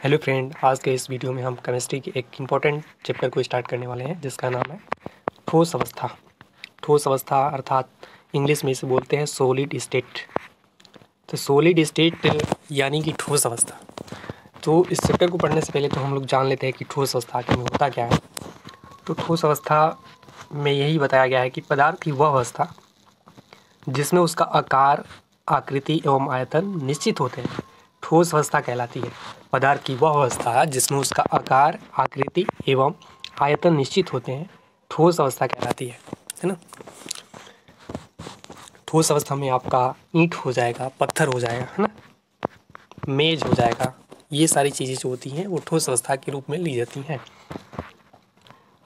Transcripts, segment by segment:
Hello friend, आज के इस वीडियो में हम केमिस्ट्री के एक इम्पॉर्टेंट चैप्टर को स्टार्ट करने वाले हैं जिसका नाम है ठोस अवस्था। ठोस अवस्था अर्थात इंग्लिश में इसे बोलते हैं सॉलिड स्टेट। तो सॉलिड स्टेट यानी कि ठोस अवस्था। तो इस चैप्टर को पढ़ने से पहले तो हम लोग जान लेते हैं कि ठोस अवस्था आखिर में होता क्या है। तो ठोस अवस्था में यही बताया गया है कि पदार्थ की वह अवस्था जिसमें उसका आकार, आकृति एवं आयतन निश्चित होते हैं, ठोस अवस्था कहलाती है। पदार्थ की वह अवस्था जिसमें उसका आकार, आकृति एवं आयतन निश्चित होते हैं, ठोस अवस्था कहलाती है ना। ठोस अवस्था में आपका ईंट हो जाएगा, पत्थर हो जाएगा, है ना, मेज हो जाएगा। ये सारी चीज़ें जो होती हैं वो ठोस अवस्था के रूप में ली जाती हैं।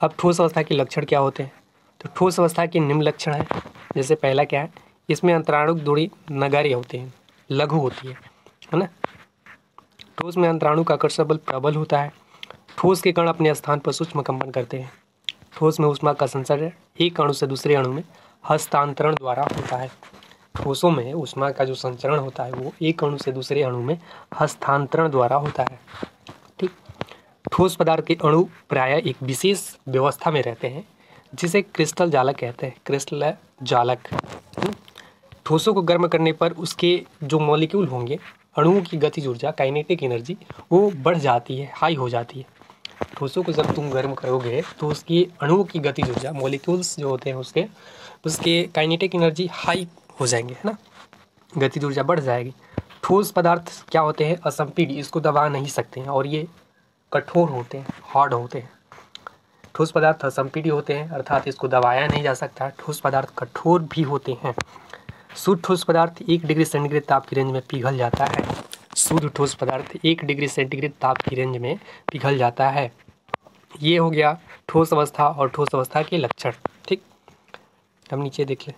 अब ठोस अवस्था के लक्षण क्या होते हैं? तो ठोस अवस्था के निम्न लक्षण हैं। जैसे पहला क्या है, इसमें अंतराणुक दूरी नगण्य होते हैं, लघु होती है ना। ठोस में अंतराणु का आकर्षण बल प्रबल होता है। ठोस के कण अपने स्थान पर सूक्ष्म कंपन करते हैं। ठोस में ऊष्मा का संचरण एक अणु से दूसरे अणु में हस्तांतरण द्वारा होता है। ठोसों में ऊष्मा का जो संचरण होता है वो एक अणु से दूसरे अणु में हस्तांतरण द्वारा होता है। ठीक। ठोस पदार्थ के अणु प्रायः एक विशेष व्यवस्था में रहते हैं जिसे क्रिस्टल जालक कहते हैं। क्रिस्टल जालक। ठोसों को गर्म करने पर उसके जो मॉलिक्यूल होंगे, अणुओं की गतिज ऊर्जा, काइनेटिक एनर्जी, वो बढ़ जाती है, हाई हो जाती है। ठोसों को जब तुम गर्म करोगे तो उसकी अणुओं की गतिज ऊर्जा, मॉलिक्यूल्स जो होते हैं उसके काइनेटिक एनर्जी हाई हो जाएंगे, है ना, गतिज ऊर्जा बढ़ जाएगी। ठोस पदार्थ क्या होते हैं? असंपीड्य, इसको दबा नहीं सकते हैं और ये कठोर होते हैं, हार्ड होते हैं। ठोस पदार्थ असंपीड्य होते हैं अर्थात इसको दबाया नहीं जा सकता। ठोस पदार्थ कठोर भी होते हैं। शुद्ध ठोस पदार्थ 1 डिग्री सेंटीग्रेड ताप की रेंज में पिघल जाता है। शुद्ध ठोस पदार्थ 1 डिग्री सेंटीग्रेड ताप की रेंज में पिघल जाता है। ये हो गया ठोस अवस्था और ठोस अवस्था के लक्षण। ठीक, हम नीचे देख लें।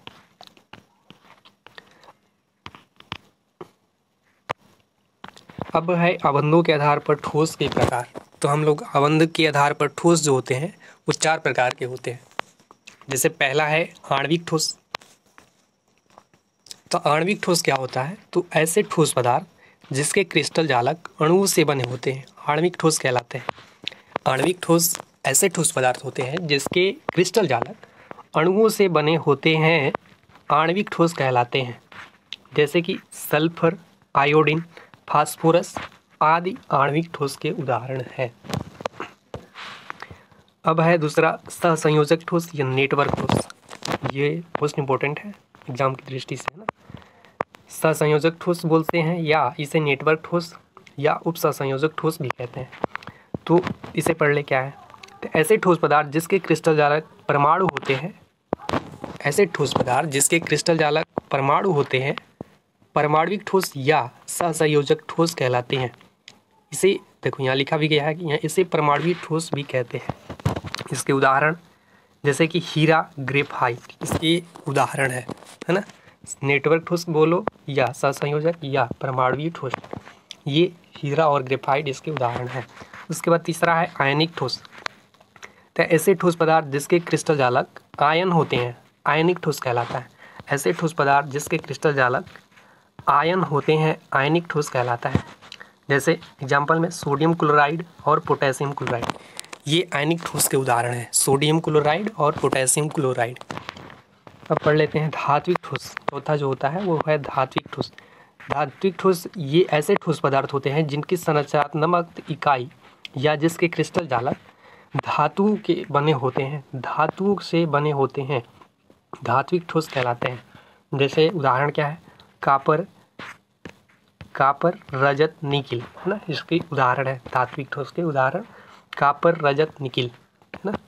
अब है अबंधों के आधार पर ठोस के प्रकार। तो हम लोग अबंध के आधार पर ठोस जो होते हैं वो 4 प्रकार के होते हैं। जैसे पहला है आणविक ठोस। तो आणविक ठोस क्या होता है? तो ऐसे ठोस पदार्थ जिसके क्रिस्टल जालक अणुओं से बने होते हैं आणविक ठोस कहलाते हैं। आणविक ठोस ऐसे ठोस पदार्थ होते हैं जिसके क्रिस्टल जालक अणुओं से बने होते हैं, आणविक ठोस कहलाते हैं। जैसे कि सल्फर, आयोडीन, फास्फोरस आदि आणविक ठोस के उदाहरण हैं। अब है दूसरा सहसंयोजक ठोस या नेटवर्क ठोस। ये मोस्ट इंपॉर्टेंट है एग्जाम की दृष्टि से, है ना। सहसंयोजक ठोस बोलते हैं या इसे नेटवर्क ठोस या उप सहसंयोजक ठोस भी कहते हैं। तो इसे पढ़ ले क्या है। तो ऐसे ठोस पदार्थ जिसके क्रिस्टल जालक परमाणु होते हैं, ऐसे ठोस पदार्थ जिसके क्रिस्टल जालक परमाणु होते हैं, परमाणविक ठोस या सहसंयोजक ठोस कहलाते हैं। इसे देखो यहाँ लिखा भी गया है कि यहाँ इसे परमाणविक ठोस भी कहते हैं। इसके उदाहरण जैसे कि हीरा, ग्रेफाइट इसके उदाहरण है ना। नेटवर्क ठोस बोलो या सहसंयोजक या परमाणुवीय ठोस, ये हीरा और ग्रेफाइट इसके उदाहरण हैं। उसके बाद तीसरा है आयनिक ठोस। तो ऐसे ठोस पदार्थ जिसके क्रिस्टल जालक आयन होते हैं, आयनिक ठोस कहलाता है। ऐसे ठोस पदार्थ जिसके क्रिस्टल जालक आयन होते हैं, आयनिक ठोस कहलाता है। जैसे एग्जाम्पल में सोडियम क्लोराइड और पोटेशियम क्लोराइड, ये आयनिक ठोस के उदाहरण हैं, सोडियम क्लोराइड और पोटेशियम क्लोराइड। अब पढ़ लेते हैं धात्विक ठोस। चौथा जो होता है वो है धात्विक ठोस। धात्विक ठोस ये ऐसे ठोस पदार्थ होते हैं जिनकी संरचनात्मक इकाई या जिसके क्रिस्टल जालक धातु के बने होते हैं, धातु से बने होते हैं, धात्विक ठोस कहलाते हैं। जैसे उदाहरण क्या है? कापर, रजत, निकिल, है ना, इसके उदाहरण है। धात्विक ठोस के उदाहरण कापर, रजत, निकिल, है ना।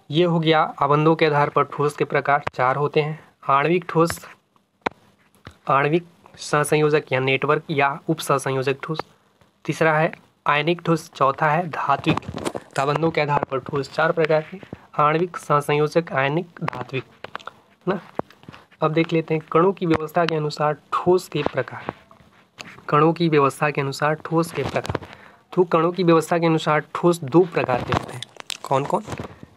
ये हो गया अबंधों के आधार पर ठोस के प्रकार 4 होते हैं। आणविक ठोस, आणविक सहसंयोजक या नेटवर्क या उप सहसंयोजक ठोस। तीसरा है आयनिक ठोस। चौथा है धात्विक। अबंधों के आधार पर ठोस 4 प्रकार के, आणविक, सहसंयोजक, आयनिक, धात्विक, ना। अब देख लेते हैं कणों की व्यवस्था के अनुसार ठोस के प्रकार। कणों की व्यवस्था के अनुसार ठोस के प्रकार। तो कणों की व्यवस्था के अनुसार ठोस 2 प्रकार के होते हैं। कौन कौन?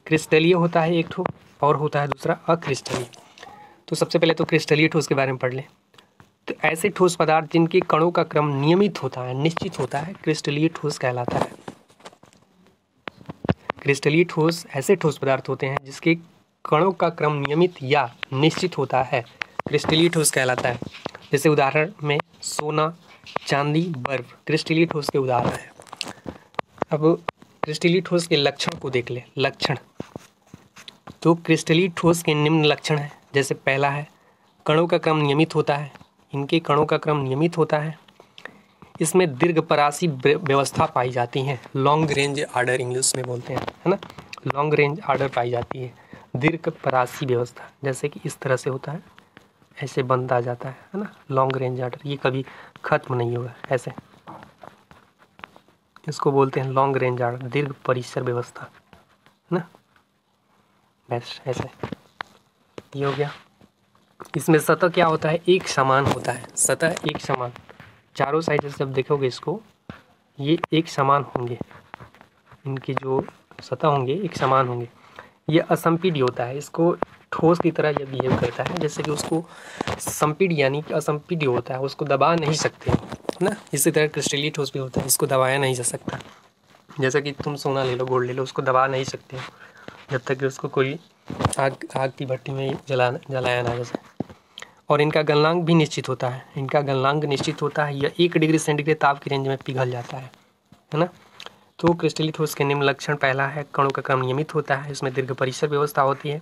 क्रिस्टलीय होता है एक ठोस और होता है दूसरा अक्रिस्टलीय। तो सबसे पहले तो क्रिस्टलीय ठोस के बारे में पढ़ लें। तो ऐसे ठोस पदार्थ जिनके कणों का क्रम नियमित होता है, निश्चित होता है, क्रिस्टलीय ठोस कहलाता है। क्रिस्टलीय ठोस ऐसे ठोस पदार्थ होते हैं जिसके कणों का क्रम नियमित या निश्चित होता है, क्रिस्टलीय ठोस कहलाता है। जैसे उदाहरण में सोना, चांदी, बर्फ क्रिस्टलीय ठोस के उदाहरण हैं। अब क्रिस्टलीय ठोस के लक्षण को देख ले। लक्षण तो क्रिस्टलीय ठोस के निम्न लक्षण हैं। जैसे पहला है कणों का क्रम नियमित होता है। इनके कणों का क्रम नियमित होता है। इसमें दीर्घपरासी व्यवस्था पाई जाती है। लॉन्ग रेंज आर्डर इंग्लिश में बोलते हैं, है ना। लॉन्ग रेंज आर्डर पाई जाती है। दीर्घपरासी व्यवस्था जैसे कि इस तरह से होता है, ऐसे बनता जाता है ना। लॉन्ग रेंज आर्डर ये कभी खत्म नहीं होगा, ऐसे इसको बोलते हैं लॉन्ग रेंज आर्डर, दीर्घ परिसर व्यवस्था, है ना। बस ऐसे ये हो गया। इसमें सतह क्या होता है, एक समान होता है। सतह एक समान, चारों साइड से जब देखोगे इसको, ये एक समान होंगे। इनके जो सतह होंगे एक समान होंगे। ये असंपीड्य होता है। इसको ठोस की तरह ये बिहेव करता है, जैसे कि उसको संपीड्य यानी कि असंपीड्य होता है, उसको दबा नहीं सकते, है ना। इसी तरह क्रिस्टलीय ठोस भी होता है, इसको दबाया नहीं जा सकता। जैसे कि तुम सोना ले लो, गोल्ड ले लो, उसको दबा नहीं सकते जब तक कि उसको कोई आग की भट्टी में जलाया ना जैसे। और इनका गलनांक भी निश्चित होता है। इनका गलनांक निश्चित होता है। यह 1 डिग्री सेंटीग्रेड ताप की रेंज में पिघल जाता है ना। तो क्रिस्टलीय ठोस के निम्न लक्षण, पहला है कणों का क्रम नियमित होता है। इसमें दीर्घ परिसर व्यवस्था होती है।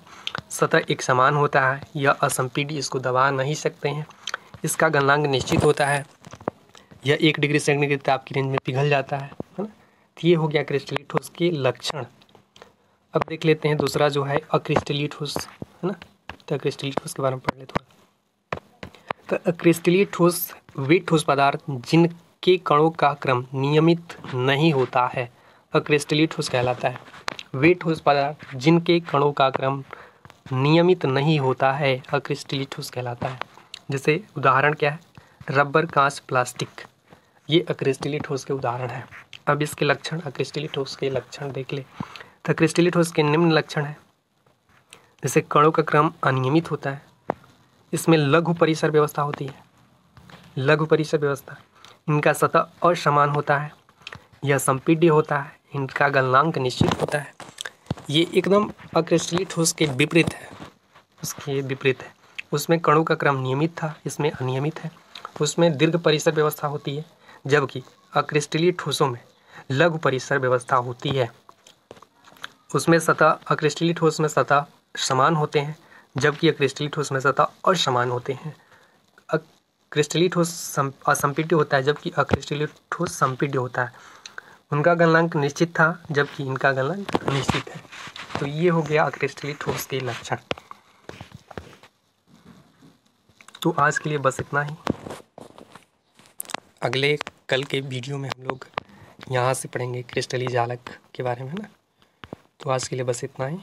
सतह एक समान होता है। यह असंपीड्य, इसको दबा नहीं सकते हैं। इसका गलनांक निश्चित होता है। यह 1 डिग्री सेंटीग्रेड ताप की रेंज में पिघल जाता है ना। तो ये हो गया क्रिस्टलीय ठोस के लक्षण। अब देख लेते हैं दूसरा जो है अक्रिस्टलीय ठोस, है ना। तो अक्रिस्टलीय ठोस के बारे में पढ़ लेते हैं। तो अक्रिस्टलीय ठोस वे ठोस पदार्थ जिनके कणों का क्रम नियमित नहीं होता है, अक्रिस्टलीय ठोस कहलाता है। वे ठोस पदार्थ जिनके कणों का क्रम नियमित नहीं होता है, अक्रिस्टलीय ठोस कहलाता है। जैसे उदाहरण क्या है, रबर, कांच, प्लास्टिक, ये अक्रिस्टलीय ठोस के उदाहरण हैं। अब इसके लक्षण, अक्रिस्टलीय ठोस के लक्षण देख ले। तो क्रिस्टलीय ठोस के निम्न लक्षण है। जैसे कणों का क्रम अनियमित होता है। इसमें लघु परिसर व्यवस्था होती है। लघु परिसर व्यवस्था, इनका सतह असमान होता है। यह संपीड्य होता है। इनका गलनांक निश्चित होता है। ये एकदम अक्रिस्टलीय ठोस के विपरीत है, उसके विपरीत है। उसमें कणों का क्रम नियमित था, इसमें अनियमित है। उसमें दीर्घ परिसर व्यवस्था होती है, जबकि अक्रिस्टलीय ठोसों में लघु परिसर व्यवस्था होती है। उसमें सतह, अक्रिस्टलीय ठोस में सतह समान होते हैं, जबकि अक्रिस्टलीय ठोस में सतह असमान होते हैं। क्रिस्टलीय ठोस असंपीड्य होता है, जबकि अक्रिस्टलीय ठोस संपीड्य होता है। उनका गलनांक निश्चित था, जबकि इनका गलनांक अनिश्चित है। तो ये हो गया अक्रिस्टलीय ठोस के लक्षण। तो आज के लिए बस इतना ही। अगले कल के वीडियो में हम लोग यहाँ से पढ़ेंगे क्रिस्टलीय जालक के बारे में, ना। तो आज के लिए बस इतना ही।